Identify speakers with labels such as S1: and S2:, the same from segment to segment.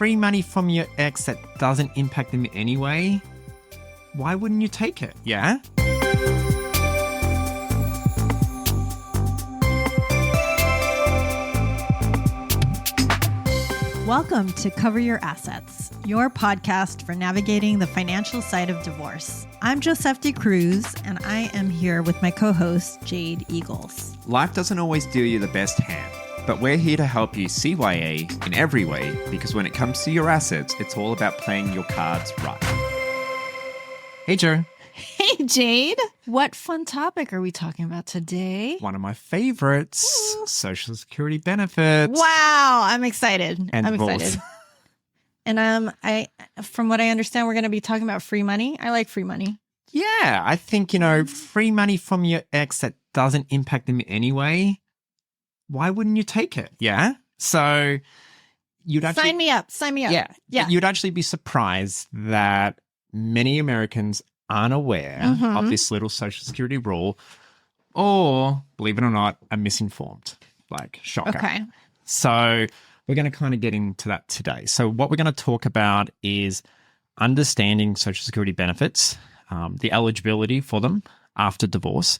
S1: free money from your ex that doesn't impact them in any way, why wouldn't you take it? Yeah?
S2: Welcome to Cover Your Assets, your podcast for navigating the financial side of divorce. I'm Josephti Cruz, and I am here with my co-host, Jade Eagles.
S1: Life doesn't always deal you the best hand, but we're here to help you CYA in every way, because when it comes to your assets, it's all about playing your cards right. Hey, Joe.
S2: Hey, Jade. What fun topic are we talking about today?
S1: One of my favorites, Social Security benefits.
S2: Wow, I'm excited.
S1: And
S2: I'm
S1: divorce.
S2: excited. And from what I understand, we're going to be talking about free money. I like free money.
S1: Yeah, I think, free money from your ex that doesn't impact them in any way, why wouldn't you take it? Yeah? So you'd actually...
S2: Sign me up. Yeah.
S1: You'd actually be surprised that many Americans aren't aware of this little Social Security rule, or, believe it or not, are misinformed. Like, shocker.
S2: Okay.
S1: So we're going to kind of get into that today. So what we're going to talk about is understanding Social Security benefits, the eligibility for them after divorce.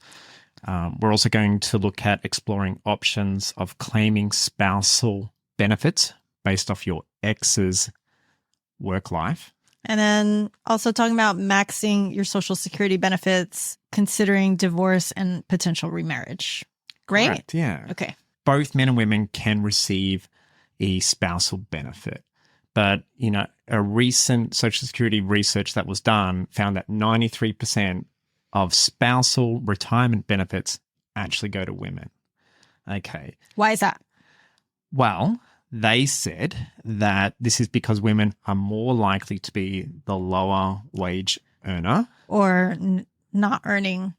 S1: We're also going to look at exploring options of claiming spousal benefits based off your ex's work life.
S2: And then also talking about maxing your Social Security benefits, considering divorce and potential remarriage. Great?
S1: Correct, yeah.
S2: Okay.
S1: Both men and women can receive a spousal benefit. But, a recent Social Security research that was done found that 93% of spousal retirement benefits actually go to women. Okay.
S2: Why is that?
S1: Well, they said that this is because women are more likely to be the lower wage earner.
S2: Or not earning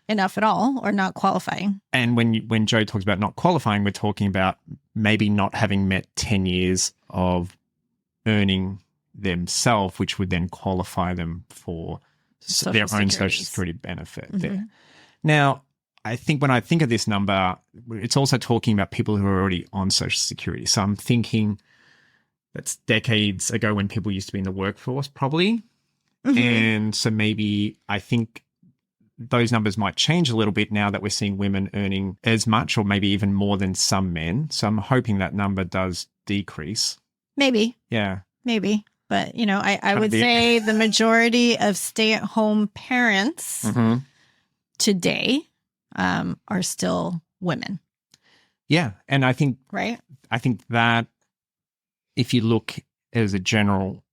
S2: enough at all, or not qualifying.
S1: And when Joe talks about not qualifying, we're talking about maybe not having met 10 years of earning themselves, which would then qualify them for their own Social Security benefit there. Now, I think when I think of this number, it's also talking about people who are already on Social Security. So I'm thinking that's decades ago when people used to be in the workforce, probably. And so maybe I think those numbers might change a little bit now that we're seeing women earning as much or maybe even more than some men. So I'm hoping that number does decrease.
S2: Maybe.
S1: Yeah.
S2: Maybe. But, I would say the majority of stay-at-home parents today are still women.
S1: Yeah. And I think,
S2: right?
S1: I think that if you look as a general,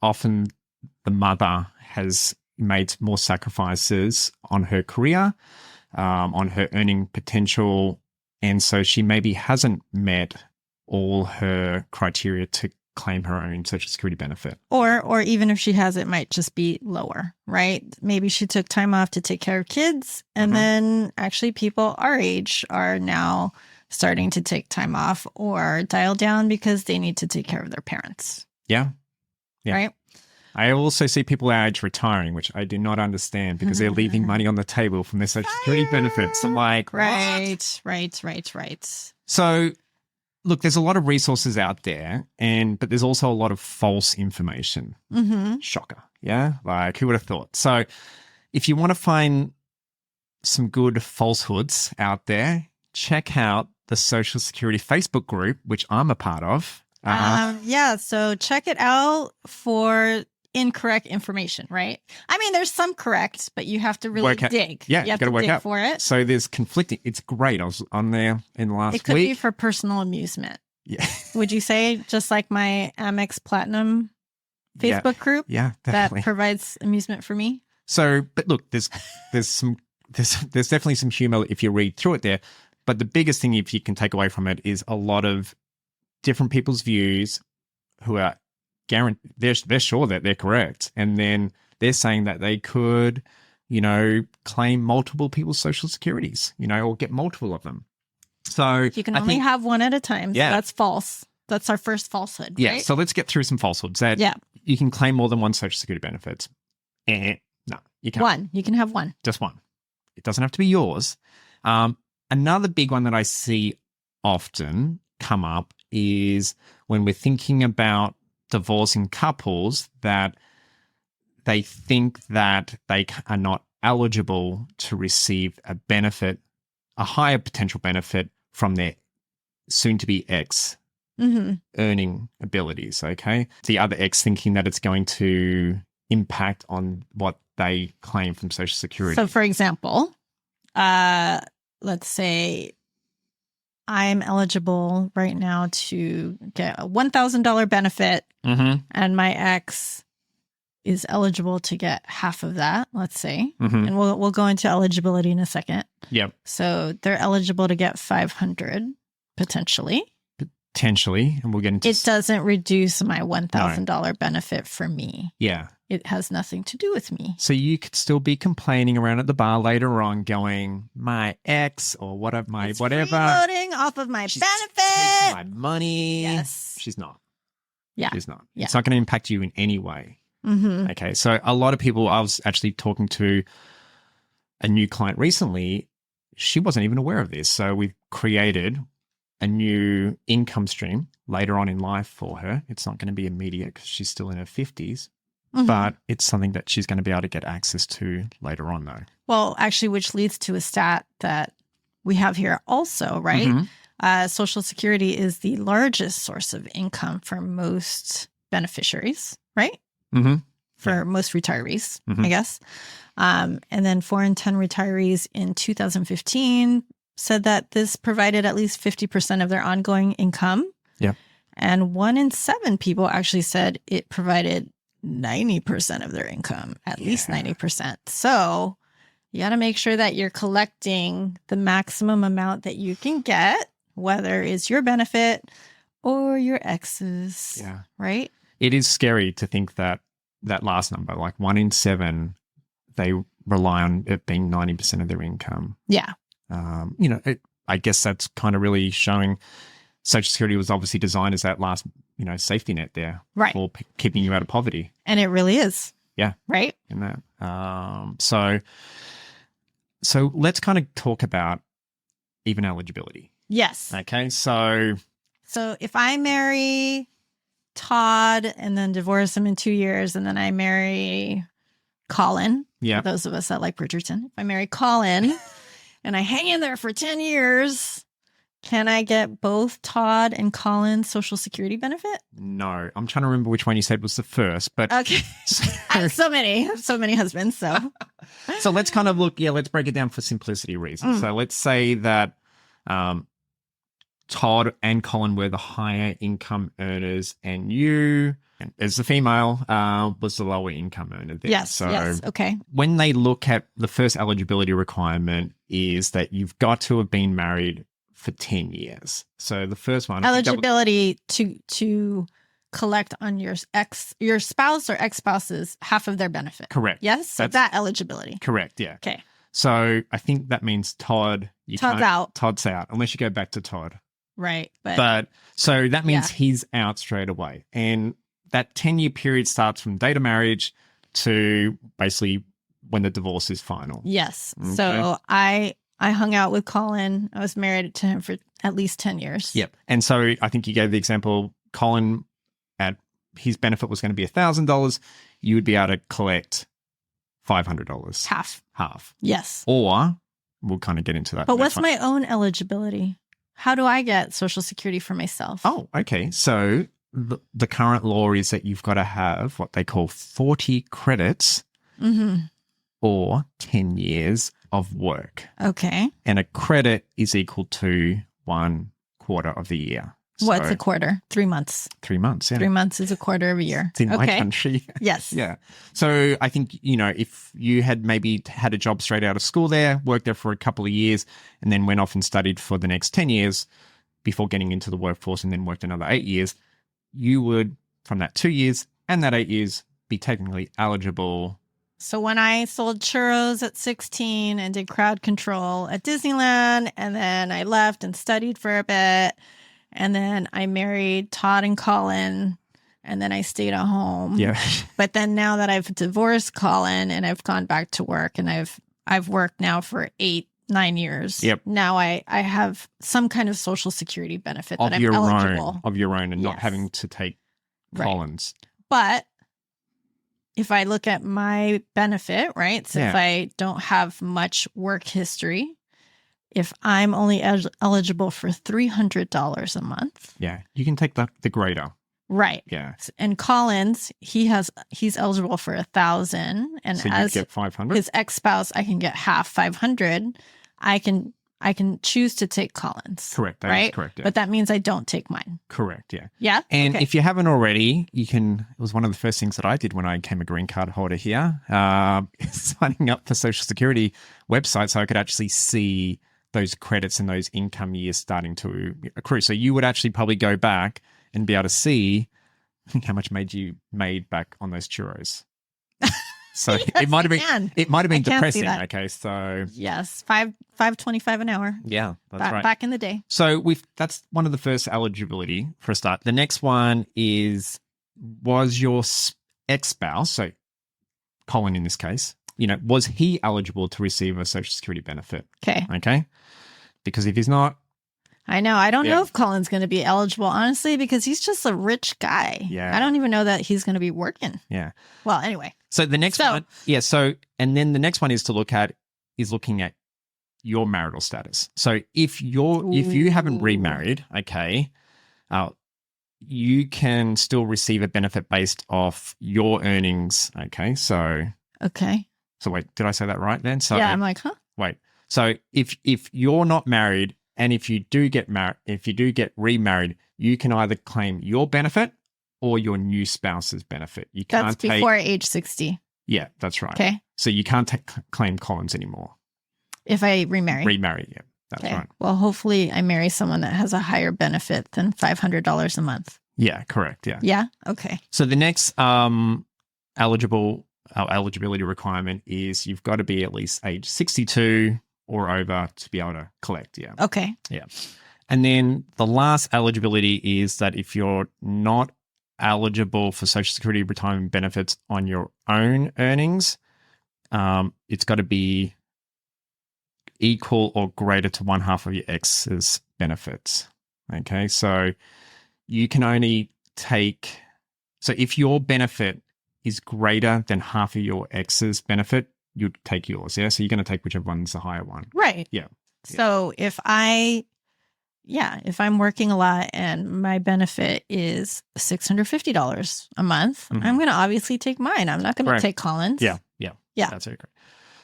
S1: often the mother has made more sacrifices on her career, on her earning potential. And so she maybe hasn't met all her criteria to claim her own Social Security benefit.
S2: Or even if she has, it might just be lower, right? Maybe she took time off to take care of kids. And then actually people our age are now starting to take time off or dial down because they need to take care of their parents.
S1: Yeah.
S2: Right?
S1: I also see people our age retiring, which I do not understand because they're leaving money on the table from their Social Security benefits. I'm like,
S2: right.
S1: So, look, there's a lot of resources out there, but there's also a lot of false information. Shocker. Yeah? Like, who would have thought? So, if you want to find some good falsehoods out there, check out the Social Security Facebook group, which I'm a part of.
S2: So check it out for incorrect information, right? I mean, there's some correct, but you have to really dig.
S1: Yeah,
S2: you have
S1: got to work
S2: dig
S1: out
S2: for it.
S1: So there's conflicting. It's great. I was on there in the last week.
S2: It could be for personal amusement.
S1: Yeah.
S2: Would you say just like my Amex Platinum Facebook group?
S1: Yeah, definitely.
S2: That provides amusement for me.
S1: So, but look, there's definitely some humor if you read through it there. But the biggest thing, if you can take away from it, is a lot of different people's views who are they're sure that they're correct. And then they're saying that they could, claim multiple people's Social Securities, or get multiple of them. So
S2: you can only have one at a time.
S1: Yeah.
S2: So that's false. That's our first falsehood.
S1: Yeah.
S2: Right?
S1: So let's get through some falsehoods that you can claim more than one Social Security benefits. No, you can't.
S2: One. You can have one.
S1: Just one. It doesn't have to be yours. Another big one that I see often come up is when we're thinking about divorcing couples that they think that they are not eligible to receive a benefit, a higher potential benefit from their soon-to-be ex earning abilities, okay? The other ex thinking that it's going to impact on what they claim from Social Security.
S2: So, for example, let's say I'm eligible right now to get a $1,000 benefit, and my ex is eligible to get half of that, let's say. And we'll go into eligibility in a second.
S1: Yep.
S2: So they're eligible to get $500 potentially.
S1: Potentially, and we'll get into...
S2: It doesn't reduce my $1,000 benefit for me.
S1: Yeah.
S2: It has nothing to do with me.
S1: So you could still be complaining around at the bar later on going, my ex or whatever, whatever.
S2: Freeloading off of my
S1: She's
S2: benefit.
S1: taking my money.
S2: Yes.
S1: She's not.
S2: Yeah.
S1: She's not.
S2: Yeah.
S1: It's not going to impact you in any way. Okay. So a lot of people, I was actually talking to a new client recently. She wasn't even aware of this. So we've created a new income stream later on in life for her. It's not going to be immediate because she's still in her 50s. But it's something that she's going to be able to get access to later on, though.
S2: Well, actually, which leads to a stat that we have here also, right? Social Security is the largest source of income for most beneficiaries, right? For most retirees, I guess. And then 4 in 10 retirees in 2015 said that this provided at least 50% of their ongoing income.
S1: Yeah.
S2: And 1 in 7 people actually said it provided 90% of their income, at least 90%. So you got to make sure that you're collecting the maximum amount that you can get, whether it's your benefit or your ex's.
S1: Yeah.
S2: Right?
S1: It is scary to think that that last number, like 1 in 7, they rely on it being 90% of their income.
S2: Yeah.
S1: I guess that's kind of really showing Social Security was obviously designed as that last, safety net there,
S2: right,
S1: for keeping you out of poverty.
S2: And it really is.
S1: Yeah.
S2: Right.
S1: In that. So let's kind of talk about even eligibility.
S2: Yes.
S1: Okay. So
S2: if I marry Todd and then divorce him in 2 years, and then I marry Colin.
S1: Yeah.
S2: For those of us that like Bridgerton, if I marry Colin and I hang in there for 10 years, can I get both Todd and Colin's Social Security benefit?
S1: No. I'm trying to remember which one you said was the first, but
S2: okay. I have so many husbands. So
S1: let's kind of let's break it down for simplicity reasons. So let's say that Todd and Colin were the higher income earners, and you, as the female, was the lower income earner there.
S2: Yes, yes, okay.
S1: When they look at the first eligibility requirement is that you've got to have been married for 10 years. So the first one...
S2: Eligibility to collect on your spouse or ex-spouse's half of their benefit.
S1: Correct.
S2: Yes? So that eligibility.
S1: Correct, yeah.
S2: Okay.
S1: So I think that means Todd...
S2: Todd's out.
S1: Todd's out, unless you go back to Todd.
S2: Right.
S1: But so that means he's out straight away. And that 10-year period starts from date of marriage to basically when the divorce is final.
S2: Yes. Okay. So I hung out with Colin. I was married to him for at least 10 years.
S1: Yep. And so I think you gave the example, Colin, at his benefit was going to be $1,000. You would be able to collect $500. Half. Yes. Or we'll kind of get into that.
S2: But what's my own eligibility? How do I get Social Security for myself?
S1: Oh, okay. So the current law is that you've got to have what they call 40 credits or 10 years of work.
S2: Okay.
S1: And a credit is equal to 1 quarter of the year.
S2: What's a quarter? 3 months.
S1: 3 months, yeah.
S2: 3 months is a quarter of a year.
S1: It's in my country.
S2: Yes.
S1: Yeah. So I think, if you had maybe had a job straight out of school there, worked there for a couple of years, and then went off and studied for the next 10 years before getting into the workforce and then worked another 8 years, you would, from that 2 years and that 8 years, be technically eligible.
S2: So when I sold churros at 16 and did crowd control at Disneyland, and then I left and studied for a bit, and then I married Todd and Colin, and then I stayed at home.
S1: Yeah.
S2: But then now that I've divorced Colin and I've gone back to work, and I've worked now for 8 9 years.
S1: Yep.
S2: Now I have some kind of Social Security benefit that
S1: Of
S2: I'm
S1: your
S2: eligible.
S1: own, of your own, and not
S2: Yes.
S1: having to take
S2: Right.
S1: Collins.
S2: But if I look at my benefit, right? So if I don't have much work history, if I'm only eligible for $300 a month.
S1: Yeah. You can take the greater.
S2: Right.
S1: Yeah.
S2: And Collins, he's eligible for 1,000, and
S1: So you
S2: as
S1: get 500.
S2: his ex-spouse, I can get half 500. I can choose to take Collins.
S1: Correct. That is correct. Yeah.
S2: But that means I don't take mine.
S1: Correct. Yeah.
S2: Yeah.
S1: And
S2: Okay.
S1: if you haven't already, you can. It was one of the first things that I did when I became a green card holder here, signing up for Social Security website so I could actually see those credits and those income years starting to accrue. So you would actually probably go back and be able to see how much you made back on those churros. So
S2: Yes,
S1: it might have been
S2: can.
S1: depressing.
S2: that.
S1: Okay, so
S2: Yes, $5.25 an hour.
S1: yeah, that's right.
S2: Back in the day.
S1: So that's one of the first eligibility for a start. The next one was your ex-spouse, so Colin in this case, was he eligible to receive a Social Security benefit? Okay. Because if he's not,
S2: I know. I don't know if Colin's going to be eligible, honestly, because he's just a rich guy.
S1: Yeah.
S2: I don't even know that he's going to be working.
S1: Yeah.
S2: Well, anyway.
S1: So the next one, and then the next one is looking at your marital status. So if you haven't remarried, okay, you can still receive a benefit based off your earnings. Okay. So wait, did I say that right then? So
S2: yeah, I'm like, huh?
S1: Wait. So if you're not married, and if you do get remarried, you can either claim your benefit or your new spouse's benefit. You can't
S2: That's before age 60.
S1: Yeah, that's right.
S2: Okay.
S1: So you can't claim Collins anymore.
S2: If I remarry.
S1: Yeah, that's right.
S2: Well, hopefully I marry someone that has a higher benefit than $500 a month.
S1: Yeah, correct. Yeah.
S2: Yeah. Okay.
S1: So the next eligibility requirement is you've got to be at least age 62 or over to be able to collect. Yeah.
S2: Okay.
S1: Yeah. And then the last eligibility is that if you're not eligible for Social Security retirement benefits on your own earnings, it's got to be equal or greater to 1/2 of your ex's benefits. Okay. So you can only take, so if your benefit is greater than half of your ex's benefit, you'd take yours. Yeah. So you're going to take whichever one's the higher one.
S2: Right.
S1: Yeah.
S2: So if I'm working a lot and my benefit is $650 a month, I'm going to obviously take mine. I'm not going to take Collins.
S1: Yeah. That's okay.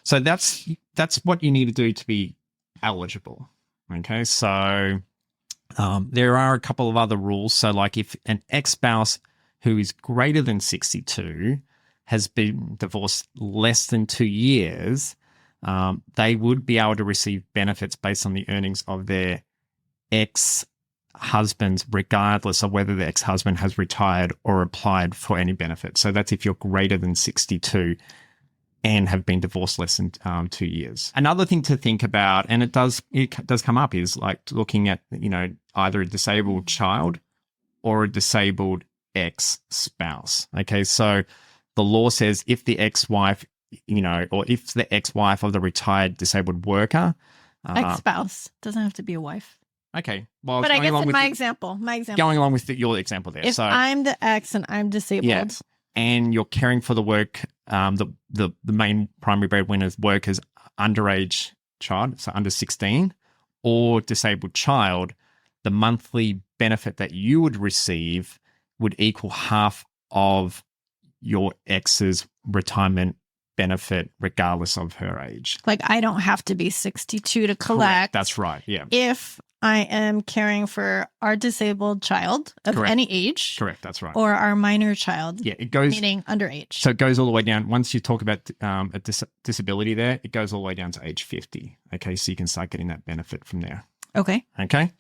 S1: So that's what you need to do to be eligible. Okay. So there are a couple of other rules. So like if an ex-spouse who is greater than 62 has been divorced less than 2 years, they would be able to receive benefits based on the earnings of their ex-husbands, regardless of whether the ex-husband has retired or applied for any benefit. So that's if you're greater than 62 and have been divorced less than 2 years. Another thing to think about, and it does come up, is like looking at, either a disabled child or a disabled ex-spouse. Okay, so the law says if the ex-wife, or if the ex-wife of the retired disabled worker.
S2: Ex-spouse. Doesn't have to be a wife.
S1: Okay. Well,
S2: but I guess in my example.
S1: Going along with your example there.
S2: If I'm the ex and I'm disabled.
S1: Yes. And you're caring for the work, the main primary breadwinner's work is underage child, so under 16, or disabled child, the monthly benefit that you would receive would equal half of your ex's retirement benefit, regardless of her age.
S2: Like I don't have to be 62 to collect.
S1: Correct. That's right. Yeah.
S2: If I am caring for our disabled child of any age.
S1: Correct. That's right.
S2: Or our minor child.
S1: Yeah. It goes.
S2: Meaning underage.
S1: So it goes all the way down. Once you talk about a disability there, it goes all the way down to age 50. Okay. So you can start getting that benefit from there.
S2: Okay.
S1: Okay.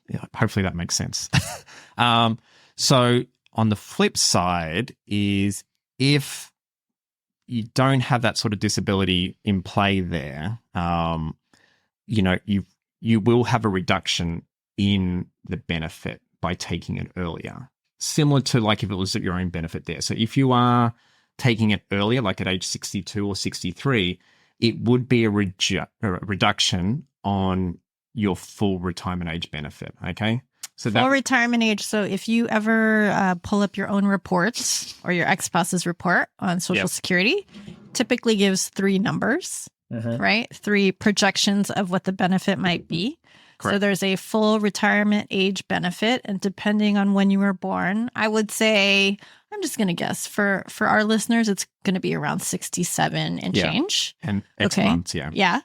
S1: Yeah, hopefully that makes sense. So on the flip side is if you don't have that sort of disability in play there, you will have a reduction in the benefit by taking it earlier, similar to like if it was at your own benefit there. So if you are taking it earlier, like at age 62 or 63, it would be a reduction on your full retirement age benefit. Okay. So
S2: Full retirement age. So if you ever pull up your own reports or your ex-spouse's report on Social Security, typically gives 3 numbers, right? 3 projections of what the benefit might be. Correct. So there's a full retirement age benefit. And depending on when you were born, I would say, I'm just going to guess for our listeners, it's going to be around 67 and change.
S1: And X months,
S2: Yeah.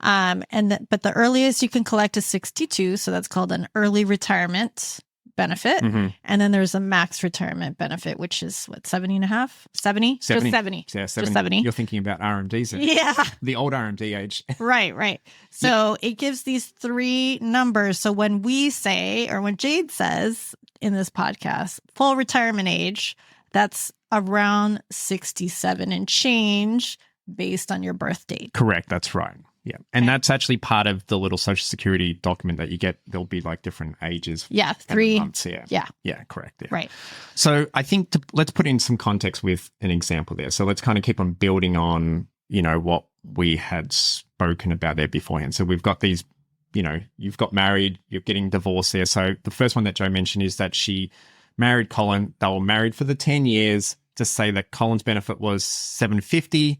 S2: But the earliest you can collect is 62. So that's called an early retirement benefit. And then there's a max retirement benefit, which is what, 70 and a half? 70?
S1: 70.
S2: Just 70.
S1: Yeah, 70.
S2: Just 70.
S1: You're thinking about RMDs.
S2: Yeah.
S1: The old RMD age.
S2: Right. So it gives these 3 numbers. So when we say, or when Jade says in this podcast, full retirement age, that's around 67 and change based on your birth date.
S1: Correct. That's right. Yeah. And that's actually part of the little Social Security document that you get. There'll be like different ages.
S2: Yeah. 3
S1: months. Yeah. Yeah. Correct. Yeah.
S2: Right.
S1: So I think let's put in some context with an example there. So let's kind of keep on building on, what we had spoken about there beforehand. So we've got these, you've got married, you're getting divorced there. So the first one that Joe mentioned is that she married Colin. They were married for the 10 years. To say that Colin's benefit was $750.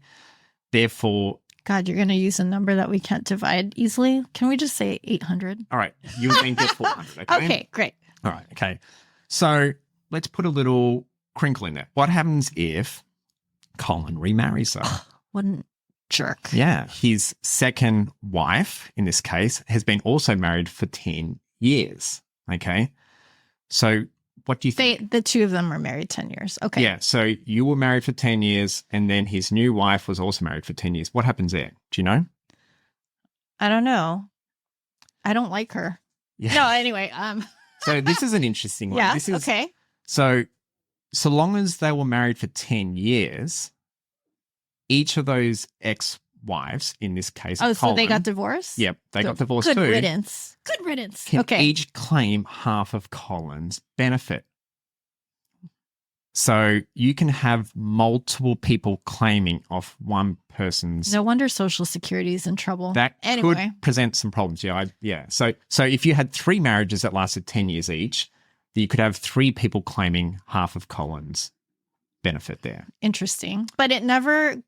S1: Therefore,
S2: God, you're going to use a number that we can't divide easily. Can we just say 800?
S1: All right. You think it's 400. Okay?
S2: Okay, great.
S1: All right. Okay. So let's put a little crinkle in there. What happens if Colin remarries her?
S2: What a jerk.
S1: Yeah. His second wife, in this case, has been also married for 10 years. Okay. So what do you think?
S2: The 2 of them are married 10 years. Okay.
S1: Yeah. So you were married for 10 years and then his new wife was also married for 10 years. What happens there? Do you know?
S2: I don't know. I don't like her.
S1: Yeah.
S2: No, anyway.
S1: So this is an interesting one.
S2: Yeah.
S1: This is,
S2: okay.
S1: So long as they were married for 10 years, each of those ex-wives, in this case,
S2: so
S1: Colin,
S2: they got divorced?
S1: Yep, they got divorced
S2: Good
S1: too.
S2: riddance. Good riddance.
S1: Can
S2: okay.
S1: each claim half of Colin's benefit. So you can have multiple people claiming off one person's.
S2: No wonder Social Security is in trouble.
S1: That
S2: anyway.
S1: could present some problems. Yeah. So if you had 3 marriages that lasted 10 years each, you could have 3 people claiming half of Colin's benefit there.
S2: Interesting. But it never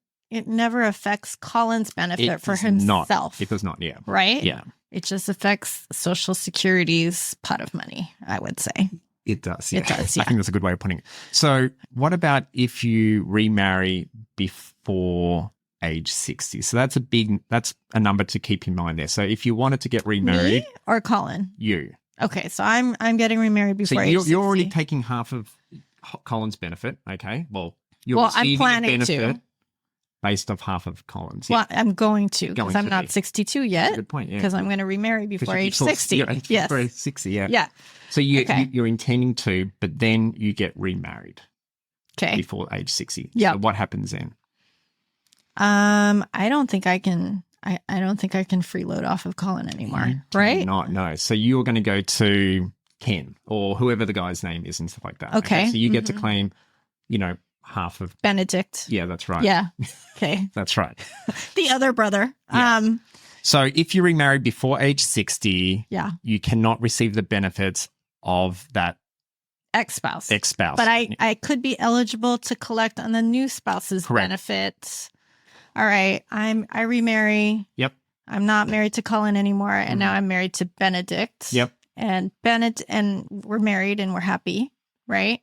S2: affects Colin's benefit for himself.
S1: It does not, yeah.
S2: Right?
S1: Yeah.
S2: It just affects Social Security's pot of money, I would say.
S1: It does, yeah.
S2: It does, yeah.
S1: I think that's a good way of putting it. So what about if you remarry before age 60? So that's a number to keep in mind there. So if you wanted to get remarried.
S2: Me or Colin?
S1: You.
S2: Okay, so I'm getting remarried before age 60.
S1: You're already taking half of Colin's benefit, okay? Well,
S2: I'm planning
S1: benefit to. Based off half of Colin's.
S2: Well, I'm going to because I'm not 62 yet.
S1: Good point, yeah.
S2: Because I'm going to remarry before age 60.
S1: Yes. Before age 60, yeah.
S2: Yeah.
S1: So you're intending to, but then you get remarried.
S2: Okay.
S1: Before age 60.
S2: Yeah.
S1: So what happens then?
S2: I don't think I can. I don't think I can freeload off of Colin anymore. Right?
S1: Not no. So you're going to go to Ken or whoever the guy's name is and stuff like that.
S2: Okay.
S1: So you get to claim, half of
S2: Benedict.
S1: Yeah, that's right.
S2: Yeah. Okay.
S1: That's right.
S2: The other brother.
S1: Yeah. So if you remarry before age 60, you cannot receive the benefits of that
S2: ex-spouse.
S1: But
S2: I could be eligible to collect on the new spouse's benefits. All right. I remarry.
S1: Yep.
S2: I'm not married to Colin anymore, and now I'm married to Benedict.
S1: Yep.
S2: And and we're married and we're happy, right?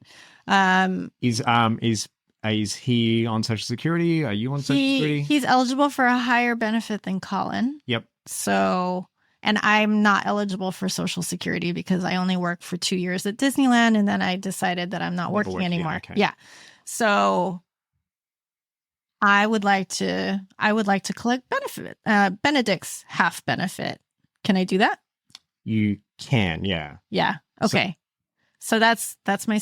S1: Is he on Social Security? Are you on Social Security?
S2: He's eligible for a higher benefit than Colin.
S1: Yep.
S2: So, and I'm not eligible for Social Security because I only worked for 2 years at Disneyland, and then I decided that I'm not working anymore. Okay. Yeah. So I would like to collect Benedict's half benefit. Can I do that?
S1: You can, yeah.
S2: Yeah. Okay. So that's my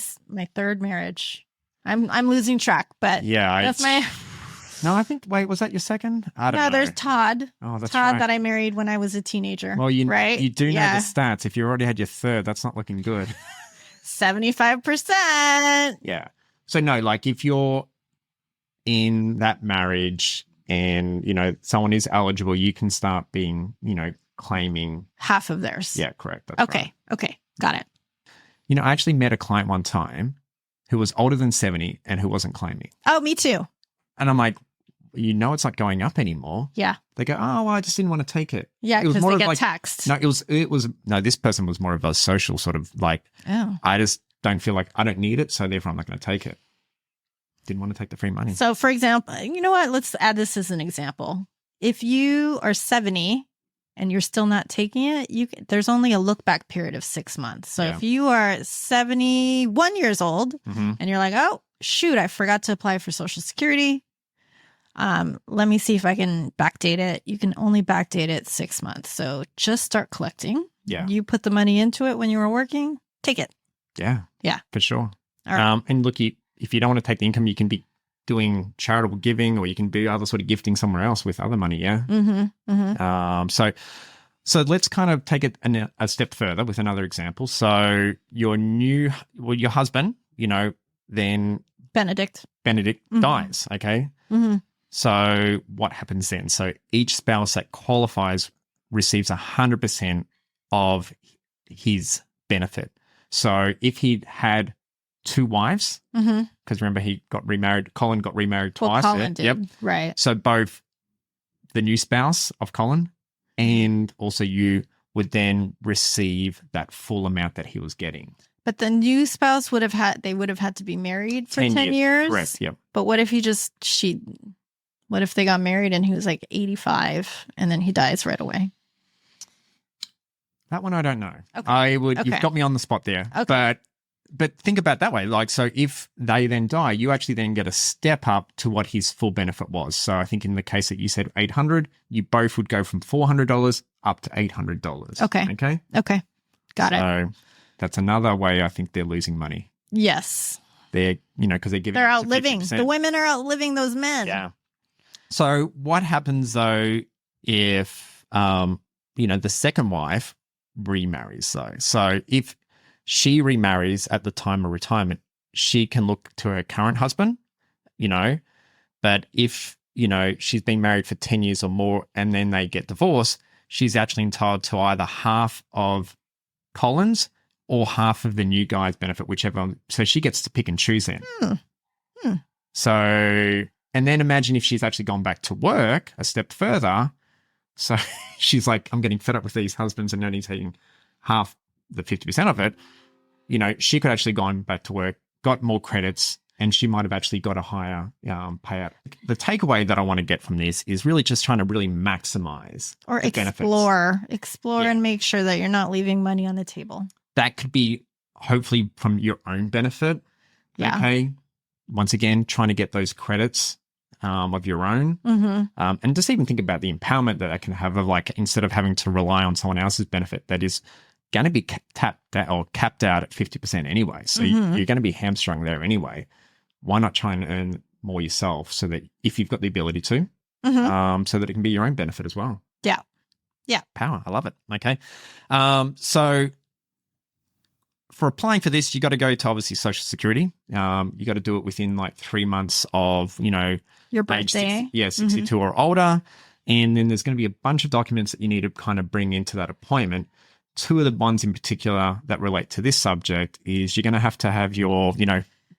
S2: third marriage. I'm losing track, but that's my.
S1: No, I think. Wait, was that your second? I don't know.
S2: No, there's Todd.
S1: Oh, that's
S2: Todd
S1: right.
S2: that I married when I was a teenager.
S1: Well,
S2: right?
S1: You do know the stats. If you already had your third, that's not looking good.
S2: 75%.
S1: Yeah. So no, like if you're in that marriage and, someone is eligible, you can start being, claiming
S2: half of theirs.
S1: Yeah, correct. That's
S2: okay.
S1: right.
S2: Okay. Got it.
S1: I actually met a client one time who was older than 70 and who wasn't claiming.
S2: Oh, me too.
S1: And I'm like, it's not going up anymore.
S2: Yeah.
S1: They go, oh, well, I just didn't want to take it.
S2: Yeah,
S1: it was
S2: because
S1: more
S2: they
S1: of
S2: get
S1: like,
S2: taxed.
S1: No, this person was more of a social sort of like, I just don't feel like I don't need it, so therefore I'm not going to take it. Didn't want to take the free money.
S2: So, for example, you know what? Let's add this as an example. If you are 70 and you're still not taking it, there's only a look back period of 6 months. So if you are 71 years old and you're like, oh, shoot, I forgot to apply for Social Security. Let me see if I can backdate it. You can only backdate it 6 months. So just start collecting.
S1: Yeah.
S2: You put the money into it when you were working, take it.
S1: Yeah.
S2: Yeah.
S1: For sure.
S2: All right.
S1: And look, if you don't want to take the income, you can be doing charitable giving, or you can do other sort of gifting somewhere else with other money. Yeah. So let's kind of take it a step further with another example. So your husband, then
S2: Benedict
S1: dies. Okay. So what happens then? So each spouse that qualifies receives 100% of his benefit. So if he'd had 2 wives, because remember he got remarried, Colin got remarried twice.
S2: Colin did.
S1: Yep.
S2: Right.
S1: So both the new spouse of Colin and also you would then receive that full amount that he was getting.
S2: But the new spouse would have had to be married for 10 years.
S1: Correct. Yep.
S2: But what if what if they got married and he was like 85 and then he dies right away?
S1: That one I don't know.
S2: Okay.
S1: You've got me on the spot there.
S2: Okay.
S1: But think about it that way. Like, so if they then die, you actually then get a step up to what his full benefit was. So I think in the case that you said $800, you both would go from $400 up to $800.
S2: Okay.
S1: Okay.
S2: Okay. Got it.
S1: So that's another way I think they're losing money.
S2: Yes.
S1: They're, because they're giving.
S2: They're outliving.
S1: 50%.
S2: The women are outliving those men.
S1: Yeah. So what happens though if, the second wife remarries though? So if she remarries at the time of retirement, she can look to her current husband, but if, she's been married for 10 years or more and then they get divorced, she's actually entitled to either half of Colin's or half of the new guy's benefit, whichever one. So she gets to pick and choose then. So, and then imagine if she's actually gone back to work a step further. So she's like, I'm getting fed up with these husbands and only taking half the 50% of it. She could actually gone back to work, got more credits, and she might have actually got a higher payout. The takeaway that I want to get from this is really just trying to really maximize
S2: or
S1: the
S2: explore
S1: Yeah.
S2: and make sure that you're not leaving money on the table.
S1: That could be hopefully from your own benefit.
S2: Yeah.
S1: Okay. Once again, trying to get those credits of your own. And just even think about the empowerment that can have of like, instead of having to rely on someone else's benefit that is going to be capped out at 50% anyway. So you're going to be hamstrung there anyway. Why not try and earn more yourself so that if you've got the ability to, so that it can be your own benefit as well.
S2: Yeah. Yeah.
S1: Power. I love it. Okay. So for applying for this, you got to go to obviously Social Security. You got to do it within like 3 months of,
S2: your birthday.
S1: 62 or older. And then there's going to be a bunch of documents that you need to kind of bring into that appointment. 2 of the ones in particular that relate to this subject is you're going to have your,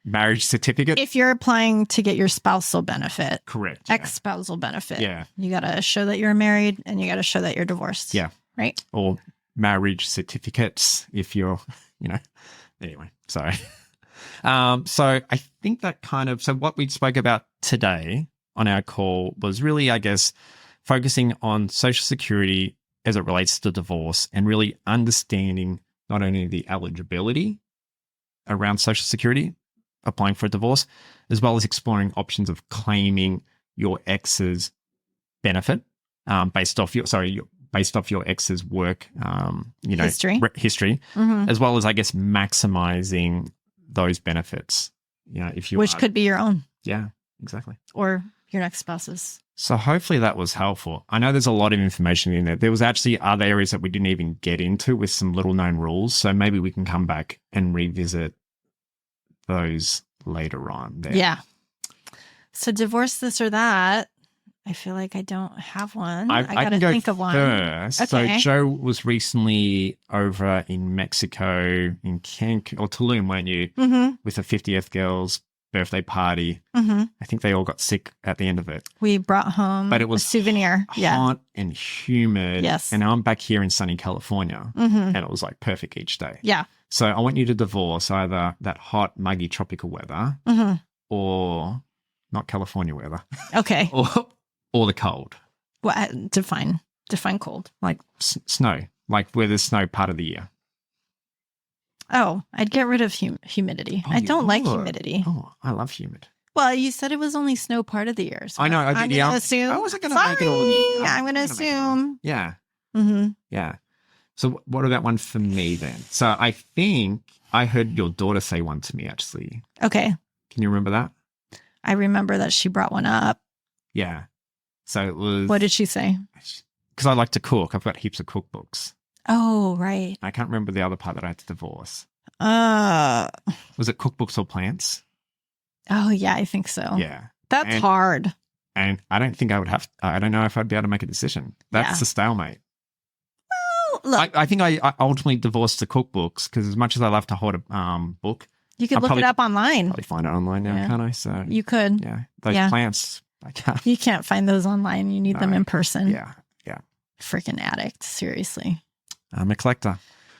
S1: marriage certificate.
S2: If you're applying to get your spousal benefit.
S1: Correct.
S2: Ex-spousal benefit.
S1: Yeah.
S2: You got to show that you're married and you got to show that you're divorced.
S1: Yeah.
S2: Right?
S1: Or marriage certificates if you're, anyway, sorry. So I think that so what we spoke about today on our call was really, I guess, focusing on Social Security as it relates to divorce and really understanding not only the eligibility around Social Security, applying for a divorce, as well as exploring options of claiming your ex's benefit based off your ex's work, history, as well as, I guess, maximizing those benefits. Which
S2: could be your own.
S1: Yeah, exactly.
S2: Or your next spouse's.
S1: So hopefully that was helpful. I know there's a lot of information in there. There was actually other areas that we didn't even get into with some little known rules. So maybe we can come back and revisit those later on there.
S2: Yeah. So divorce this or that. I feel like I don't have one.
S1: I
S2: got to
S1: can go
S2: think of one.
S1: first.
S2: Okay.
S1: So Joe was recently over in Mexico, in Cancun, or Tulum, weren't you?
S2: Mm-hmm.
S1: With the 50th girl's birthday party.
S2: Mm-hmm.
S1: I think they all got sick at the end of it.
S2: We brought home
S1: But it was
S2: a souvenir.
S1: hot and humid.
S2: Yes.
S1: And I'm back here in sunny California.
S2: Mm-hmm.
S1: And it was like perfect each day.
S2: Yeah.
S1: So I want you to divorce either that hot, muggy tropical weather
S2: Mm-hmm.
S1: or not California weather
S2: Okay.
S1: or the cold.
S2: What define cold?
S1: Like snow, like where there's snow part of the year.
S2: Oh, I'd get rid of humidity.
S1: Oh,
S2: I don't like
S1: would?
S2: humidity.
S1: Oh, I love humid.
S2: Well, you said it was only snow part of the year. So
S1: I know.
S2: I'm going to assume.
S1: I wasn't going to make it all year.
S2: I'm going to assume.
S1: Yeah.
S2: Mm-hmm.
S1: Yeah. So what about one for me then? So I think I heard your daughter say one to me, actually.
S2: Okay.
S1: Can you remember that?
S2: I remember that she brought one up.
S1: Yeah. So it was...
S2: What did she say?
S1: Because I like to cook. I've got heaps of cookbooks.
S2: Oh, right.
S1: I can't remember the other part that I had to divorce.
S2: Oh,
S1: Was it cookbooks or plants?
S2: yeah, I think so.
S1: Yeah.
S2: That's
S1: And-
S2: hard.
S1: And I don't think I would have... I don't know if I'd be able to make a decision. That's
S2: Yeah.
S1: a stalemate.
S2: Well, look,
S1: I think I ultimately divorced the cookbooks because as much as I love to hold a book,
S2: you could
S1: I'll
S2: look
S1: probably-
S2: it up online.
S1: probably find it online now,
S2: Yeah.
S1: can't I? So
S2: You could.
S1: yeah, those
S2: Yeah.
S1: plants, I can't.
S2: You can't find those online. You need them
S1: No.
S2: in person.
S1: Yeah,
S2: Freaking addict. Seriously.
S1: I'm a collector.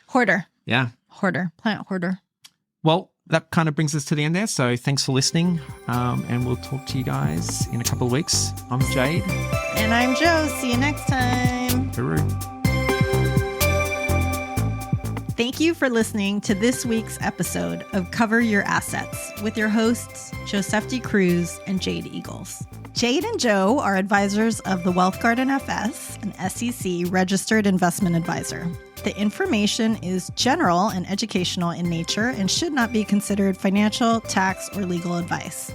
S2: Hoarder.
S1: Yeah.
S2: Hoarder. Plant hoarder.
S1: Well, that kind of brings us to the end there. So thanks for listening, and we'll talk to you guys in a couple of weeks. I'm Jade.
S2: And I'm Joe. See you next time.
S1: Hooroo.
S2: Thank you for listening to this week's episode of Cover Your Assets with your hosts, Josephti Cruz and Jade Eagles. Jade and Joe are advisors of the Wealth Garden FS, an SEC registered investment advisor. The information is general and educational in nature and should not be considered financial, tax, or legal advice.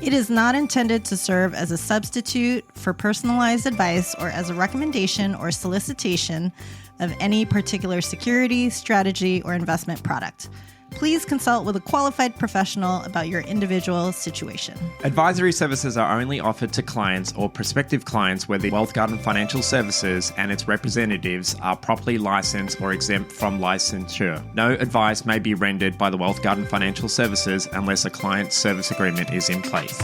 S2: It is not intended to serve as a substitute for personalized advice or as a recommendation or solicitation of any particular security, strategy, or investment product. Please consult with a qualified professional about your individual situation.
S3: Advisory services are only offered to clients or prospective clients where the Wealth Garden Financial Services and its representatives are properly licensed or exempt from licensure. No advice may be rendered by the Wealth Garden Financial Services unless a client service agreement is in place.